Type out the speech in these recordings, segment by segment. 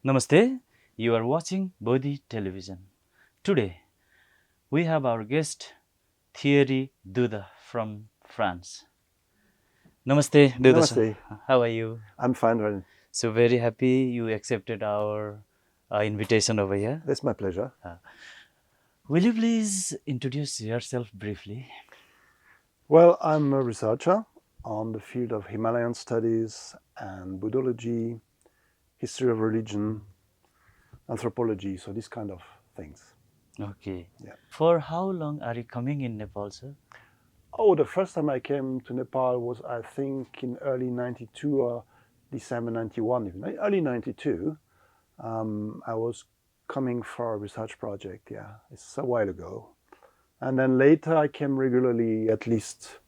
Namaste, you are watching Bodhi television. Today, we have our guest Theirry from France. Namaste, Duda sir. Namaste. How are you? I'm fine, Ryan. So very happy you accepted our invitation over here. It's my pleasure. Will you please introduce yourself briefly? Well, I'm a researcher on the field of Himalayan studies and Buddhology, history of religion, anthropology, so these kind of things. Okay. Yeah. For how long are you coming in Nepal, sir? Oh, the first time I came to Nepal was, I think, in early 92 or December 91, even early 92. I was coming for a research project, it's a while ago. And then later I came regularly, at least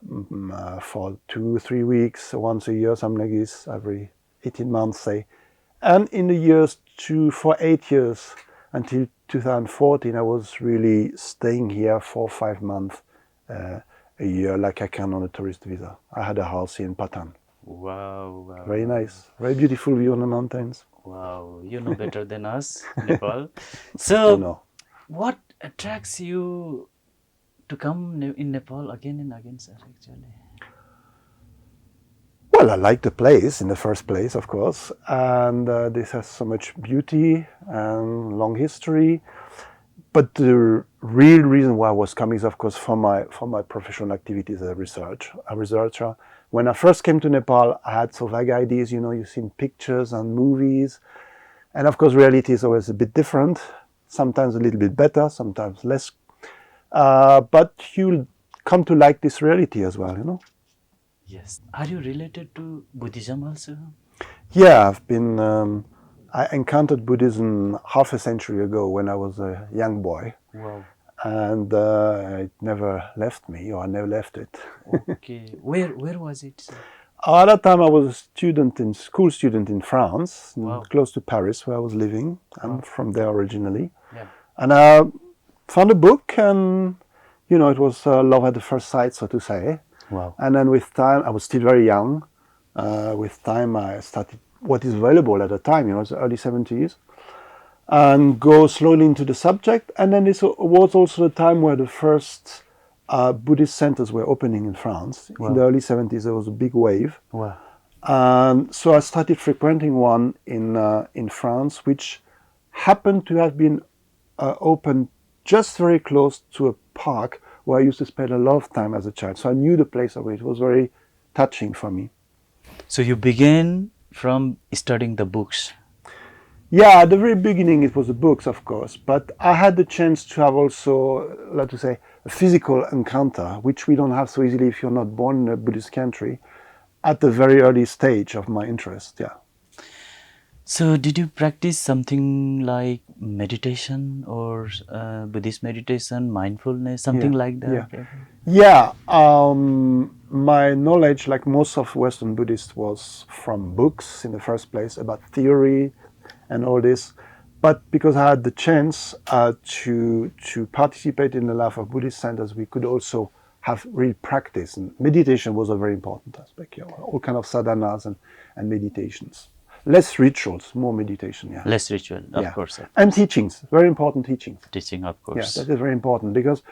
for 2-3 weeks, once a year, something like this, every 18 months, say. And in the years for 8 years until 2014, I was really staying here 4-5 months a year, like I can on a tourist visa. I had a house in Patan. Wow. Very nice, very beautiful view on the mountains. Wow, you know better than us, Nepal. So, no. What attracts you to come in Nepal again and again, sir, actually? Well, I like the place in the first place, of course, and this has so much beauty and long history. But the real reason why I was coming is, of course, for my professional activities as a researcher. When I first came to Nepal, I had so vague ideas, you've seen pictures and movies, and of course, reality is always a bit different. Sometimes a little bit better, sometimes less. But you'll come to like this reality as well, Yes. Are you related to Buddhism also? Yeah, I encountered Buddhism half a century ago when I was a young boy. Wow. And it never left me, or I never left it. Okay. Where was it, sir? At that time I was a school student in France, Wow. close to Paris, where I was living. I'm from there originally. Yeah. And I found a book, and it was love at the first sight, so to say. Wow. And then with time, I was still very young. With time I started what is available at the time, it's the early 70s, and go slowly into the subject. And then this was also the time where the first Buddhist centers were opening in France. Wow. In the early 70s, there was a big wave. Wow. And so I started frequenting one in France, which happened to have been opened just very close to a park where I used to spend a lot of time as a child. So I knew the place of it. It was very touching for me. So you began from studying the books? Yeah, at the very beginning it was the books, of course, but I had the chance to have also, let's say, a physical encounter, which we don't have so easily if you're not born in a Buddhist country, at the very early stage of my interest, yeah. So did you practice something like meditation or Buddhist meditation, mindfulness, something like that? Yeah, my knowledge, like most of Western Buddhists, was from books in the first place about theory and all this. But because I had the chance to participate in the life of Buddhist centers, we could also have real practice. And meditation was a very important aspect, all kind of sadhanas and meditations. Less rituals, more meditation, yeah. Less ritual, of course. And teachings, very important teachings. Teaching, of course. Yeah, that is very important because,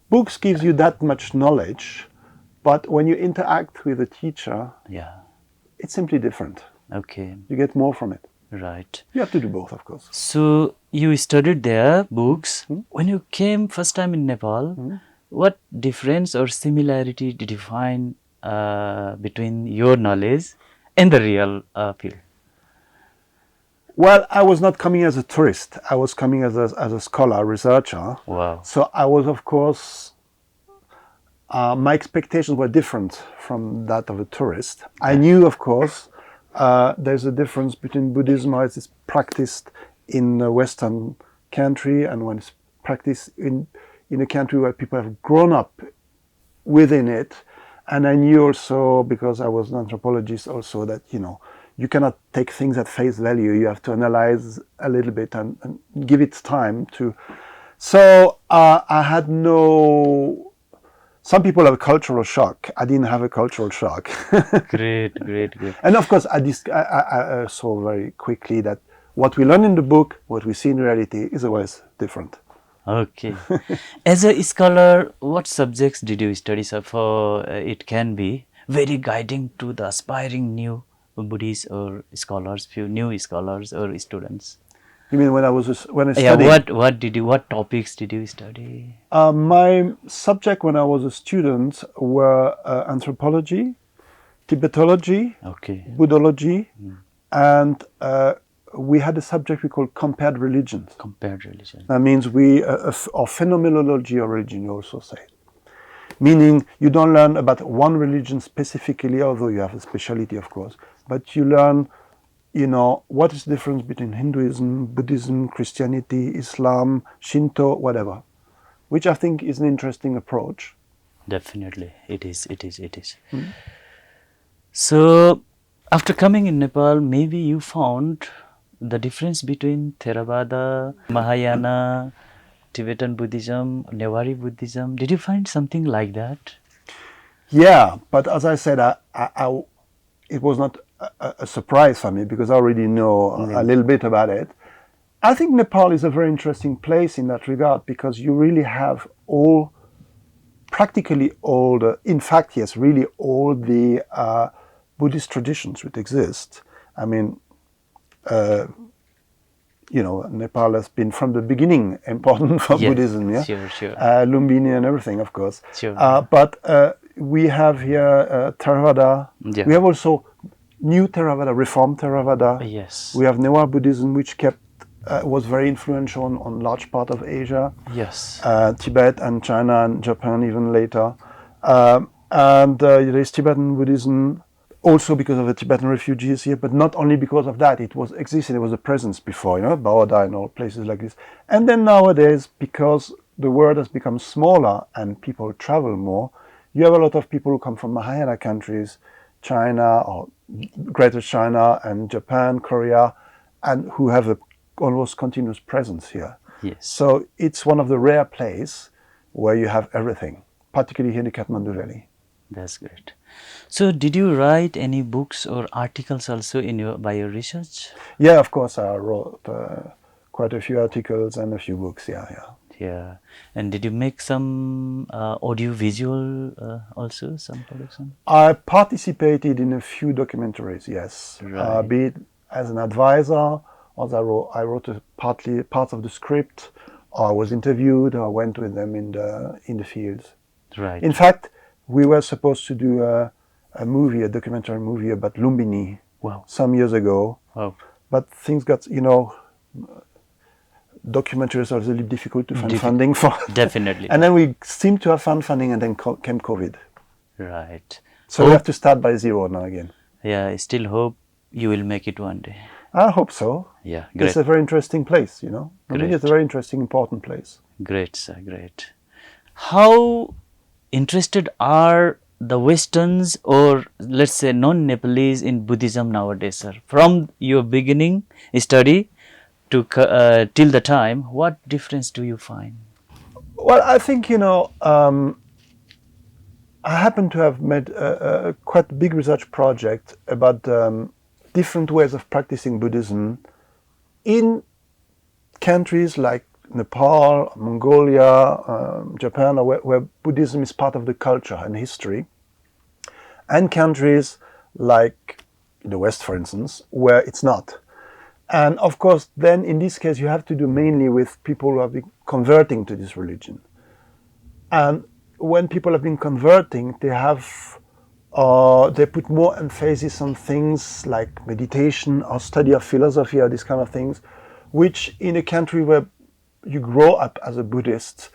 books gives you that much knowledge, but when you interact with a teacher, it's simply different. Okay. You get more from it. Right. You have to do both, of course. So you studied there, books. When you came first time in Nepal, what difference or similarity did you find between your knowledge and the real field? Well, I was not coming as a tourist. I was coming as a scholar, researcher. Wow. So I was, of course, my expectations were different from that of a tourist. I knew, of course, there's a difference between Buddhism as it's practiced in a Western country and when it's practiced in a country where people have grown up within it. And I knew also, because I was an anthropologist also, that, you cannot take things at face value. You have to analyze a little bit and give it time to. So I had no some people have a cultural shock. I didn't have a cultural shock. Great, great, great. And of course, I saw very quickly that what we learn in the book, what we see in reality, is always different. Okay. As a scholar, what subjects did you study? So for it can be very guiding to the aspiring new Buddhists or scholars, few new scholars or students. You mean when I studied? Yeah. What topics did you study? My subject when I was a student were anthropology, Tibetology, Okay. Buddhology, and we had a subject we call compared religions. Compared religion. That means or phenomenology of religion, you also say. Meaning you don't learn about one religion specifically, although you have a speciality, of course, but you learn, what is the difference between Hinduism, Buddhism, Christianity, Islam, Shinto, whatever, which I think is an interesting approach. Definitely, it is. So, after coming in Nepal, maybe you found the difference between Theravada, Mahayana, Tibetan Buddhism, Newari Buddhism. Did you find something like that? Yeah, but as I said, it was not a surprise for me because I already know a little bit about it. I think Nepal is a very interesting place in that regard because you really have practically all the Buddhist traditions which exist. I mean, Nepal has been from the beginning important for Buddhism, yeah? Sure. Lumbini and everything, of course. Sure. But we have here Theravada. Yeah. We have also new Theravada, Reformed Theravada. Yes. We have Newar Buddhism, which was very influential on large part of Asia. Yes. Tibet and China and Japan even later. And there is Tibetan Buddhism, also because of the Tibetan refugees here, but not only because of that. It was a presence before, Bodhi and all places like this. And then nowadays, because the world has become smaller and people travel more, you have a lot of people who come from Mahayana countries, China or Greater China and Japan, Korea, and who have a almost continuous presence here. Yes. So it's one of the rare places where you have everything, particularly here in the Kathmandu Valley. That's great. So, did you write any books or articles also by your research? Yeah, of course, I wrote quite a few articles and a few books. Yeah. And did you make some audio-visual also, some production? I participated in a few documentaries, yes. Right. Be it as an advisor, or I wrote parts of the script, or I was interviewed, or I went with them in the fields. Right. In fact, we were supposed to do a documentary movie about Lumbini some years ago. Wow. But things got, documentaries are really difficult to find funding for. Definitely. And then we seemed to have found funding, and then came COVID. Right. So we have to start by zero now again. Yeah, I still hope you will make it one day. I hope so. Yeah, great. It's a very interesting place, I mean, it's a very interesting, important place. Great, sir, great. How interested are the Westerns or let's say non-Nepalese in Buddhism nowadays, sir? From your beginning study to till the time, what difference do you find? Well, I think, I happen to have made a quite big research project about different ways of practicing Buddhism in countries like Nepal, Mongolia, Japan, where Buddhism is part of the culture and history, and countries like in the West, for instance, where it's not. And of course, then in this case, you have to do mainly with people who have been converting to this religion. And when people have been converting, they put more emphasis on things like meditation or study of philosophy or these kind of things, which in a country where you grow up as a Buddhist,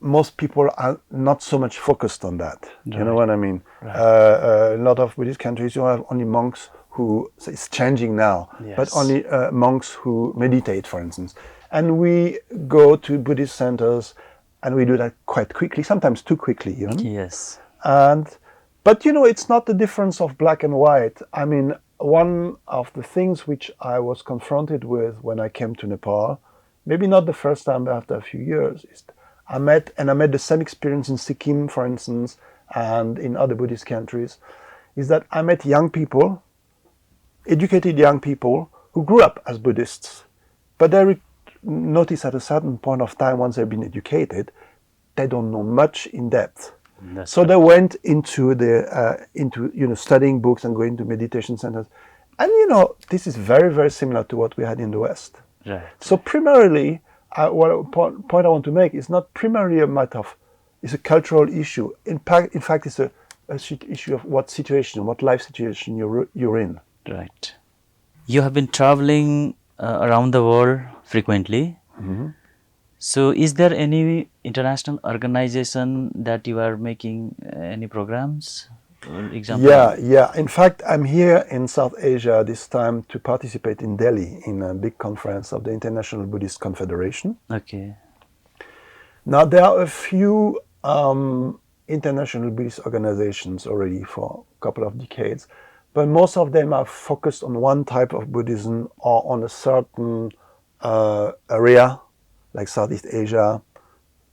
most people are not so much focused on that. Right. You know what I mean? Right. A lot of Buddhist countries, you have only monks who, so it's changing now, yes, but only monks who meditate, for instance. And we go to Buddhist centers and we do that quite quickly, sometimes too quickly, Yes. But it's not the difference of black and white. I mean, one of the things which I was confronted with when I came to Nepal, maybe not the first time, but after a few years, is I met the same experience in Sikkim, for instance, and in other Buddhist countries, is that I met young people, educated young people who grew up as Buddhists, but they notice at a certain point of time, once they've been educated, they don't know much in depth. So they went into studying books and going to meditation centers, and this is very, very similar to what we had in the West. Right. So primarily, point I want to make is not primarily a matter of, it's a cultural issue. In fact, it's a issue of what life situation you're in. Right. You have been traveling around the world frequently. Mm-hmm. So is there any international organization that you are making any programs? For example? Yeah. In fact, I'm here in South Asia this time to participate in Delhi in a big conference of the International Buddhist Confederation. Okay. Now, there are a few international Buddhist organizations already for a couple of decades, but most of them are focused on one type of Buddhism or on a certain area, like Southeast Asia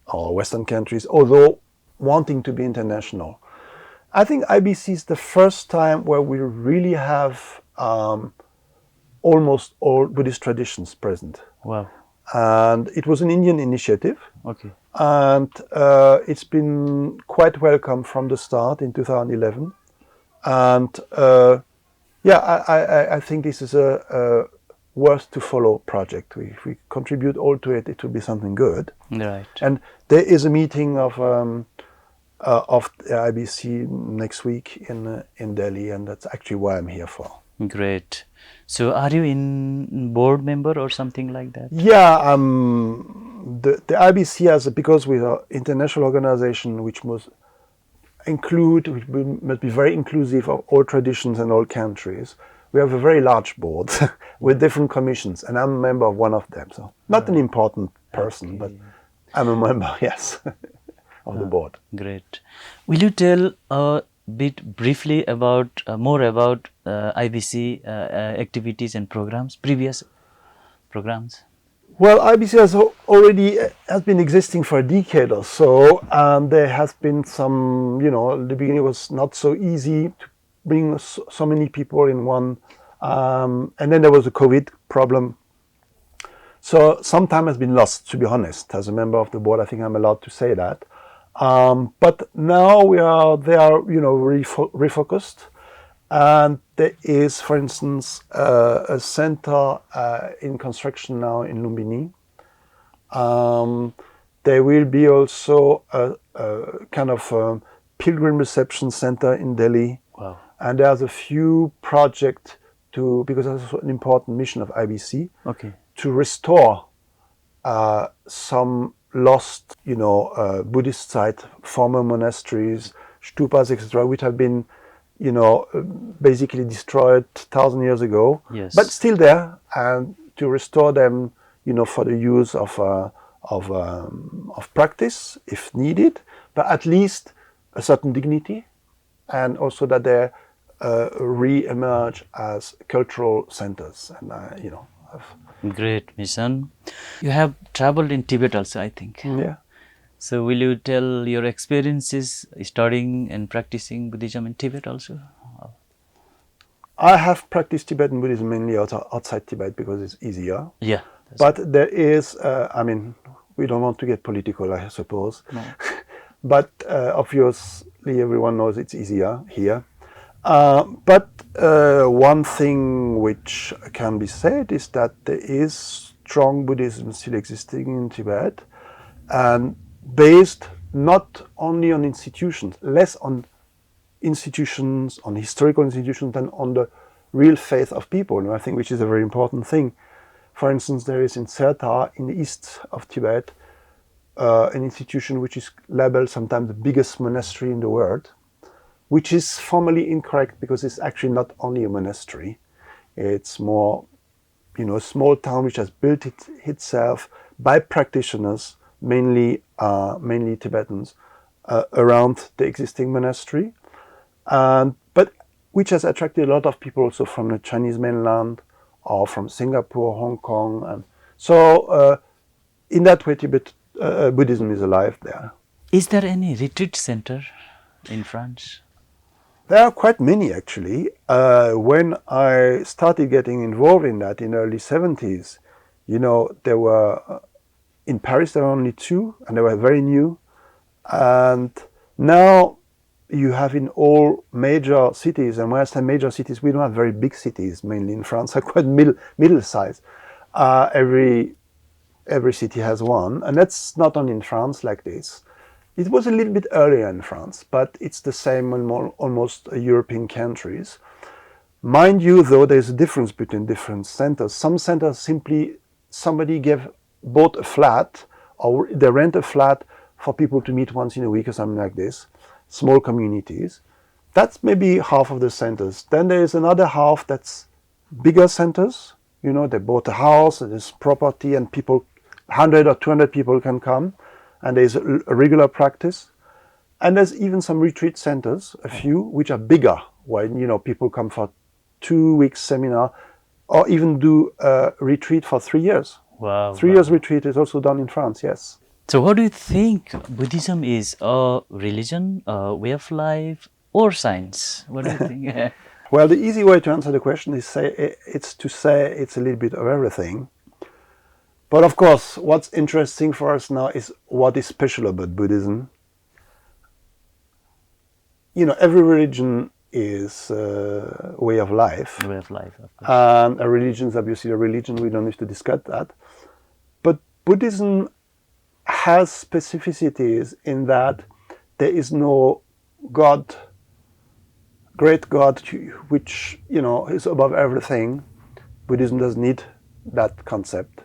or Western countries, although wanting to be international. I think IBC is the first time where we really have almost all Buddhist traditions present. Wow. And it was an Indian initiative. Okay. And it's been quite welcome from the start in 2011. And I think this is a worth to follow project. If we contribute all to it, it will be something good. Right. And there is a meeting of the IBC next week in Delhi, and that's actually why I'm here for. Great. So are you in board member or something like that? Yeah, the IBC because we are an international organization which must be very inclusive of all traditions and all countries. We have a very large board with different commissions, and I'm a member of one of them. So not an important person, but I'm a member, yes, of the board. Great. Will you tell a bit briefly about more about IBC activities and programs, previous programs? Well, IBC has been existing for a decade or so, and there has been some, at the beginning it was not so easy to bring so many people in one, and then there was a COVID problem. So some time has been lost, to be honest. As a member of the board, I think I'm allowed to say that. But now they are refocused, and there is, for instance, a center in construction now in Lumbini. There will be also a kind of pilgrim reception center in Delhi. Wow. And there's a few projects because that's an important mission of IBC, to restore some lost, Buddhist site, former monasteries, stupas, etc., which have been, basically destroyed 1,000 years ago, yes, but still there, and to restore them, for the use of practice if needed, but at least a certain dignity, and also that they re-emerge as cultural centers, and Great mission. You have traveled in Tibet also, I think. Yeah. So will you tell your experiences studying and practicing Buddhism in Tibet also? I have practiced Tibetan Buddhism mainly outside Tibet because it's easier. Yeah. But there is, we don't want to get political, I suppose. No. But obviously everyone knows it's easier here. But one thing which can be said is that there is strong Buddhism still existing in Tibet, and based not only on institutions, less on institutions, on historical institutions, than on the real faith of people, and I think which is a very important thing. For instance, there is in Serta, in the east of Tibet, an institution which is labeled sometimes the biggest monastery in the world, which is formally incorrect because it's actually not only a monastery. It's more, a small town which has built itself by practitioners, mainly Tibetans, around the existing monastery, but which has attracted a lot of people also from the Chinese mainland or from Singapore, Hong Kong, and so in that way, Tibet Buddhism is alive there. Is there any retreat center in France? There are quite many actually. When I started getting involved in that in early 70s, there were, in Paris there were only two, and they were very new. And now you have in all major cities, and when I say major cities, we don't have very big cities, mainly in France, are quite middle size. Every city has one, and that's not only in France like this. It was a little bit earlier in France, but it's the same in almost European countries. Mind you, though, there's a difference between different centers. Some centers simply somebody bought a flat, or they rent a flat for people to meet once in a week or something like this. Small communities. That's maybe half of the centers. Then there is another half that's bigger centers. They bought a house, there's property, and people, 100 or 200 people can come. And there's a regular practice. And there's even some retreat centers, a few, which are bigger, where people come for 2 weeks seminar, or even do a retreat for 3 years. Wow. 3 years retreat is also done in France, yes. So what do you think Buddhism is? A religion, a way of life, or science? What do you think? Well, the easy way to answer the question is to say it's a little bit of everything. But of course, what's interesting for us now is what is special about Buddhism. Every religion is a way of life. A way of life, of course. And a religion is obviously a religion, we don't need to discuss that. But Buddhism has specificities in that there is no God, great God, which, is above everything. Buddhism doesn't need that concept.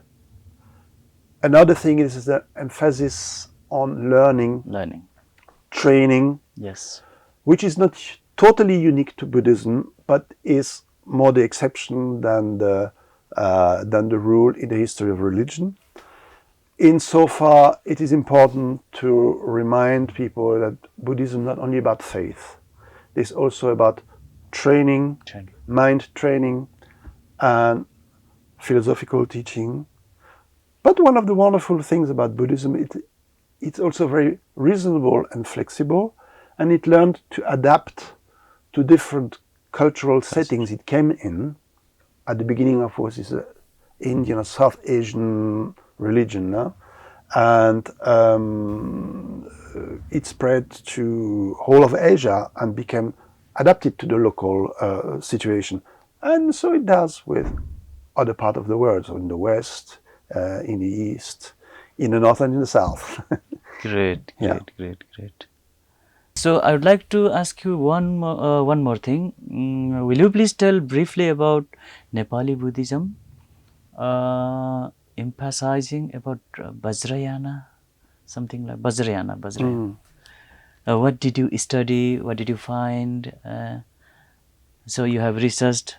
Another thing is the emphasis on learning, training, yes, which is not totally unique to Buddhism, but is more the exception than the rule in the history of religion. Insofar, it is important to remind people that Buddhism is not only about faith. It's also about training, mind training, and philosophical teaching. But one of the wonderful things about Buddhism, it's also very reasonable and flexible, and it learned to adapt to different cultural settings it came in. At the beginning, of course, it's an Indian or South Asian religion now, and it spread to whole of Asia and became adapted to the local situation. And so it does with other part of the world, so in the West, in the East, in the North and in the South. Great. So I would like to ask you one more thing. Will you please tell briefly about Nepali Buddhism, emphasizing about Vajrayana, something like Vajrayana. What did you study? What did you find? So you have researched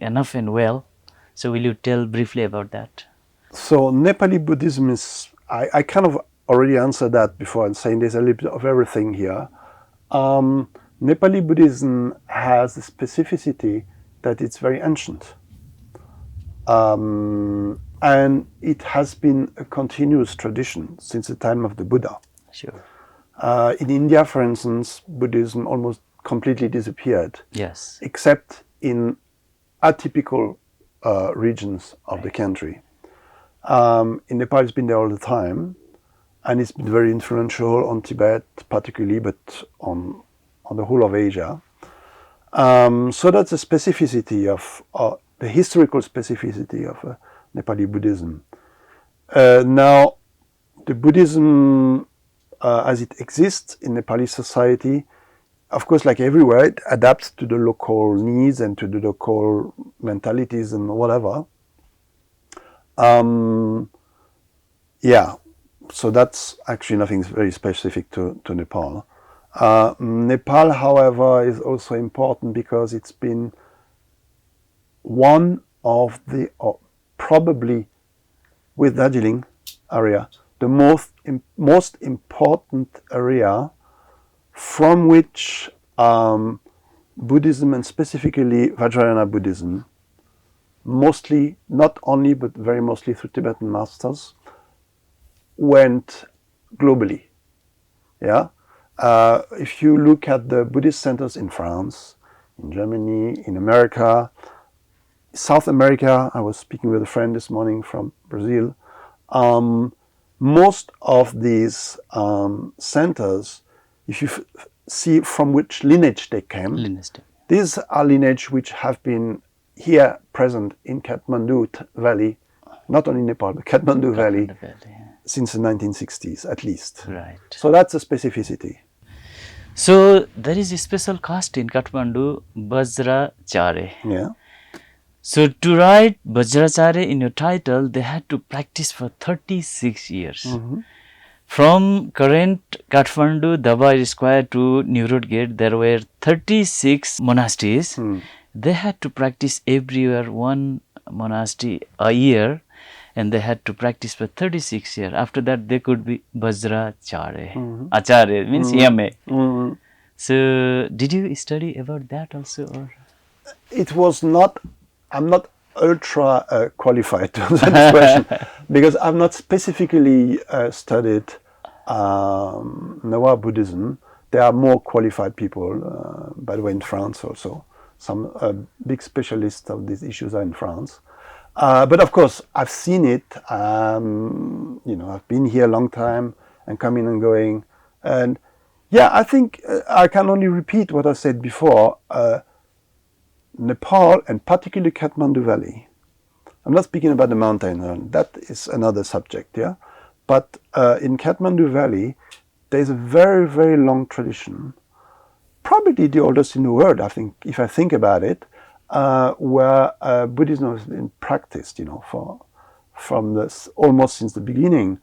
enough and well. So will you tell briefly about that? So Nepali Buddhism is, I kind of already answered that before and saying there's a little bit of everything here. Nepali Buddhism has the specificity that it's very ancient. And it has been a continuous tradition since the time of the Buddha. Sure. In India, for instance, Buddhism almost completely disappeared. Yes. Except in atypical regions of the country. In Nepal, it's been there all the time, and it's been very influential on Tibet, particularly, but on the whole of Asia. So that's the specificity of the historical specificity of Nepali Buddhism. Now, the Buddhism as it exists in Nepali society, of course, like everywhere, it adapts to the local needs and to the local mentalities and whatever. Yeah, so that's actually nothing very specific to Nepal. Nepal, however, is also important because it's been one of the, probably with Darjeeling area, the most important area from which Buddhism, and specifically Vajrayana Buddhism, mostly, not only, but very mostly through Tibetan masters, went globally. Yeah. If you look at the Buddhist centers in France, in Germany, in America, South America, I was speaking with a friend this morning from Brazil. Most of these centers, if you see from which lineage they came, these are lineage which have been here present in Kathmandu Valley, not only Nepal, but Kathmandu Valley, since the 1960s at least. Right. So that's a specificity. So there is a special caste in Kathmandu, Vajrachare. Yeah. So to write Vajrachare in your title, they had to practice for 36 years. Mm-hmm. From current Kathmandu, Dabar Square to New Road Gate, there were 36 monasteries. They had to practice every year one monastery a year, and they had to practice for 36 years. After that, they could be Vajrachare. Acharya means yame. So, did you study about that also? Or? It was not, I'm not ultra qualified to answer this question because I've not specifically studied Nawa Buddhism. There are more qualified people, by the way, in France also. Some big specialists of these issues are in France. But of course, I've seen it. I've been here a long time and coming and going. And yeah, I think I can only repeat what I said before. Nepal, and particularly Kathmandu Valley. I'm not speaking about the mountain, that is another subject, yeah? But in Kathmandu Valley, there's a very, very long tradition, probably the oldest in the world, I think, if I think about it, where Buddhism has been practiced, from almost since the beginning.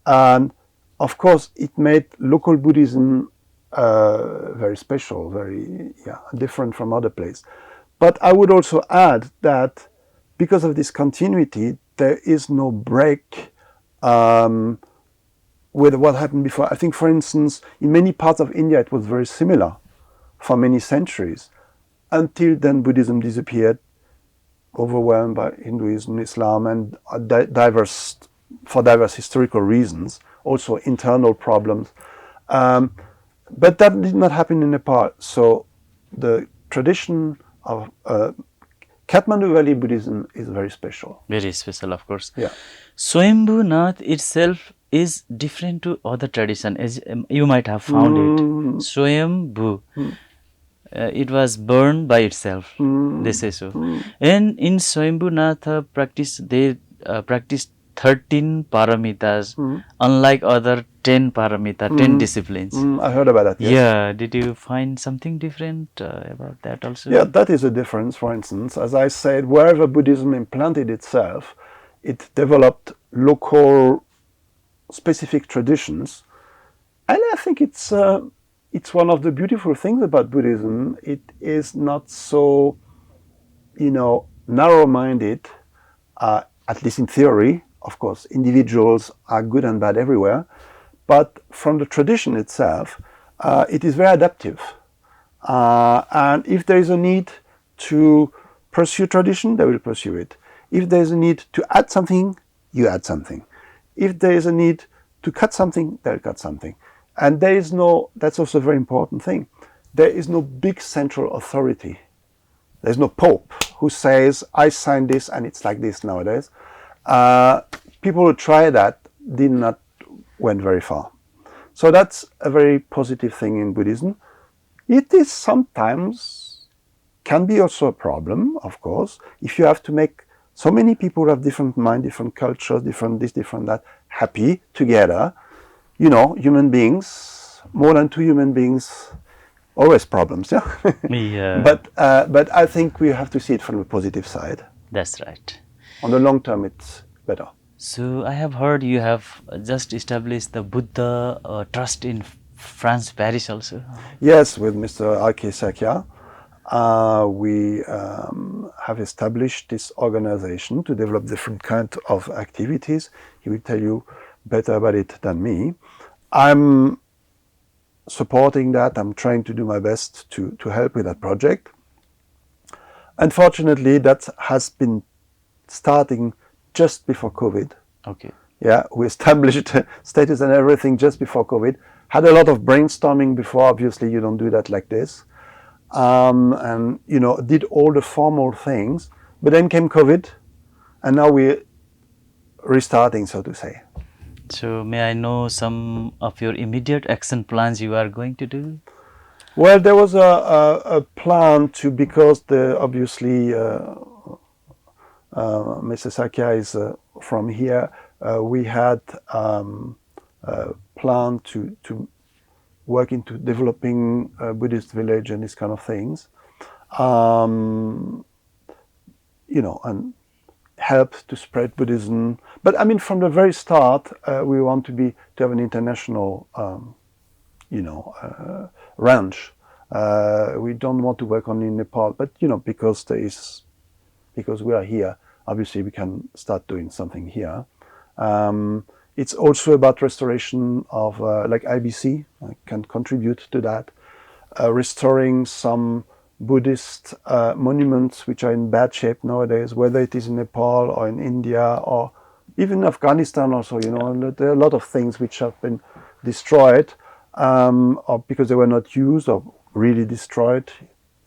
And of course, it made local Buddhism very special, very different from other places. But I would also add that because of this continuity, there is no break with what happened before. I think, for instance, in many parts of India, it was very similar for many centuries. Until then, Buddhism disappeared, overwhelmed by Hinduism, Islam, and for diverse historical reasons, also internal problems. But that did not happen in Nepal. So the tradition of Kathmandu Valley Buddhism is very special. Very special, of course. Yeah. Swayambhu Nath itself is different to other tradition, as you might have found it. Swayambhu. It was born by itself, they say so. And in Swayambhu Nath practice, they practiced 13 paramitas, unlike other 10 paramita, 10 disciplines. I heard about that, yes. Yeah, did you find something different about that also? Yeah, that is a difference, for instance. As I said, wherever Buddhism implanted itself, it developed local specific traditions. And I think it's one of the beautiful things about Buddhism. It is not so, narrow-minded, at least in theory. Of course, individuals are good and bad everywhere. But from the tradition itself, it is very adaptive. And if there is a need to pursue tradition, they will pursue it. If there is a need to add something, you add something. If there is a need to cut something, they'll cut something. And there is that's also a very important thing, there is no big central authority. There's no pope who says, I signed this and it's like this nowadays. People who try that went very far. So that's a very positive thing in Buddhism. It is sometimes, can be also a problem, of course, if you have to make so many people who have different mind, different cultures, different this, different that, happy together. Human beings, more than two human beings, always problems, yeah? Yeah. But I think we have to see it from the positive side. That's right. On the long term, it's better. So I have heard you have just established the Buddha Trust in France, Paris also. Yes, with Mr. R.K. Sakya. We have established this organization to develop different kinds of activities. He will tell you better about it than me. I'm supporting that. I'm trying to do my best to help with that project. Unfortunately, that has been starting just before COVID. Okay. Yeah, we established status and everything just before COVID. Had a lot of brainstorming before. Obviously, you don't do that like this. And did all the formal things. But then came COVID, and now we're restarting, so to say. So may I know some of your immediate action plans you are going to do? Well, there was a plan to, because obviously Mr. Sakya is from here. We had a plan to work into developing a Buddhist village and these kind of things. And help to spread Buddhism. But I mean, from the very start, we want to have an international, ranch. We don't want to work only in Nepal, but because we are here, obviously we can start doing something here. It's also about restoration of, like IBC, I can contribute to that, restoring some Buddhist monuments which are in bad shape nowadays, whether it is in Nepal or in India or even Afghanistan also, there are a lot of things which have been destroyed or because they were not used or really destroyed.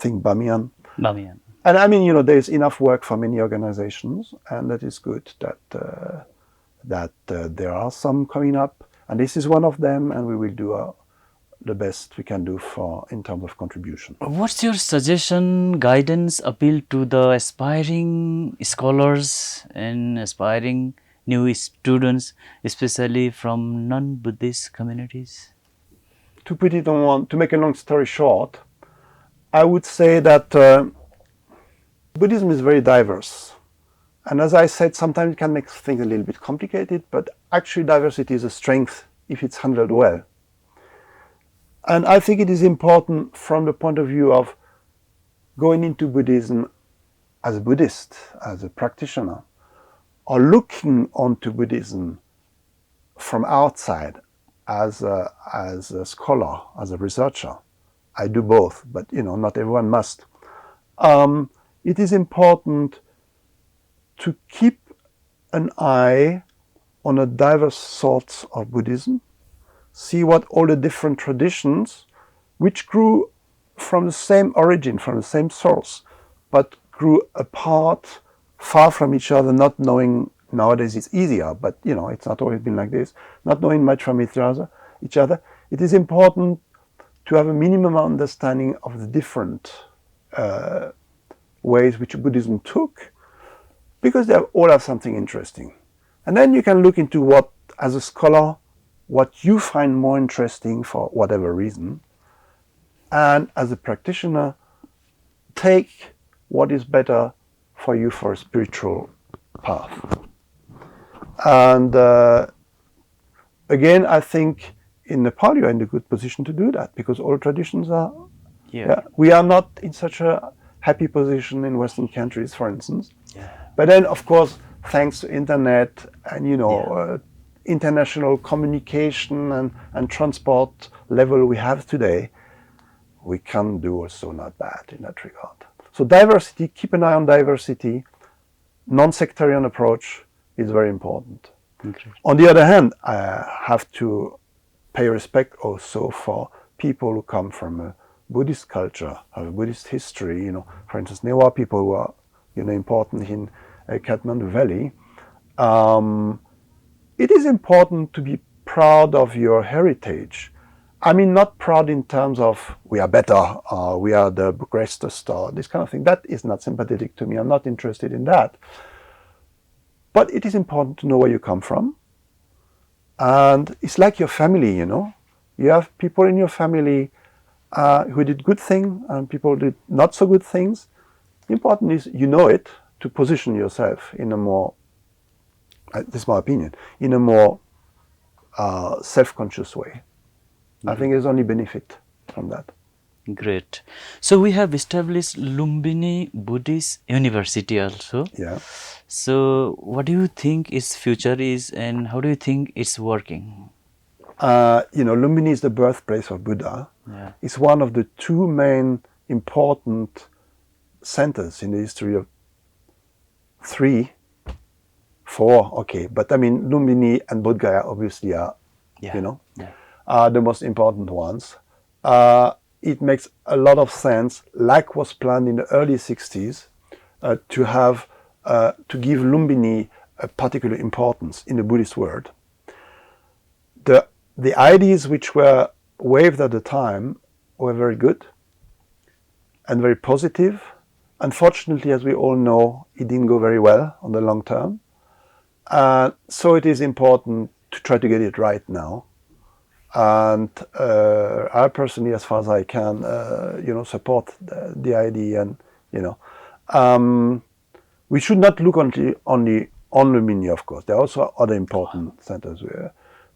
Think Bamiyan. Bamiyan. And I mean, there's enough work for many organizations, and that is good that there are some coming up, and this is one of them, and we will do the best we can do in terms of contribution. What's your suggestion, guidance, appeal to the aspiring scholars and aspiring new students, especially from non-Buddhist communities? To put it on to make a long story short, I would say that Buddhism is very diverse. And as I said, sometimes it can make things a little bit complicated, but actually diversity is a strength if it's handled well. And I think it is important from the point of view of going into Buddhism as a Buddhist, as a practitioner, or looking onto Buddhism from outside as a scholar, as a researcher. I do both, but not everyone must. It is important to keep an eye on a diverse sorts of Buddhism, see what all the different traditions, which grew from the same origin, from the same source, but grew apart, far from each other, not knowing. Nowadays it's easier, but it's not always been like this, not knowing much from each other. It is important to have a minimum understanding of the different ways which Buddhism took, because they all have something interesting. And then you can look into what, as a scholar, what you find more interesting for whatever reason, and as a practitioner, take what is better for you for a spiritual path. And again, I think in Nepal you are in a good position to do that, because all traditions are. Yeah, we are not in such a happy position in Western countries, for instance. Yeah. But then, of course, thanks to internet and international communication and transport level we have today, we can do also not bad in that regard. So diversity, keep an eye on diversity. Non-sectarian approach is very important. Okay. On the other hand, I have to pay respect also for people who come from a Buddhist culture, have a Buddhist history. For instance, Newa people who are important in Kathmandu Valley. It is important to be proud of your heritage. I mean, not proud in terms of we are better, we are the greatest, or this kind of thing. That is not sympathetic to me. I'm not interested in that. But it is important to know where you come from. And it's like your family, You have people in your family who did good things and people did not so good things. Important is it to position yourself in a more, this is my opinion, in a more self-conscious way. Mm-hmm. I think there's only benefit from that. Great. So we have established Lumbini Buddhist University also. Yeah. So what do you think its future is, and how do you think it's working? Lumbini is the birthplace of Buddha. Yeah. It's one of the two main important centers in the history of three 4, okay. But I mean, Lumbini and Bodhi obviously are, Yeah. you know, Yeah. are the most important ones. It makes a lot of sense, like was planned in the early 60s, to have to give Lumbini a particular importance in the Buddhist world. The ideas which were waved at the time were very good and very positive. Unfortunately, as we all know, it didn't go very well on the long term. So it is important to try to get it right now. And I personally, as far as I can, support the idea. And we should not look only on Lumbini, of course. There are also other important centers.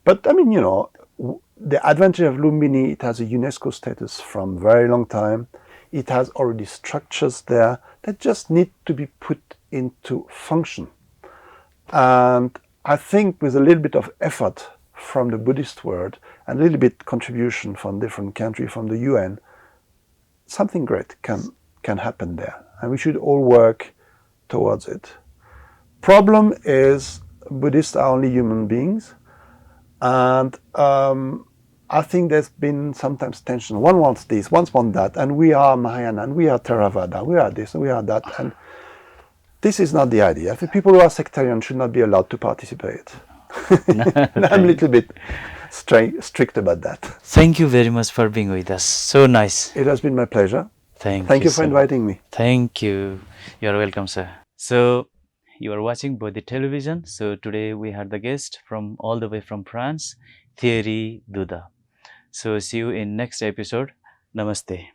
But I mean, the advantage of Lumbini, it has a UNESCO status from very long time. It has already structures there that just need to be put into function. And I think with a little bit of effort from the Buddhist world and a little bit contribution from different countries, from the UN, something great can happen there. And we should all work towards it. Problem is, Buddhists are only human beings. And I think there's been sometimes tension. One wants this, one wants that, and we are Mahayana, and we are Theravada, we are this, and we are that. And this is not the idea. I think people who are sectarian should not be allowed to participate. I'm a little bit strict about that. Thank you very much for being with us. So nice. It has been my pleasure. Thank you for so inviting me. Thank you. You are welcome, sir. So you are watching Bodhi Television. So today we had the guest from all the way from France, Theirry Duda. So see you in next episode. Namaste.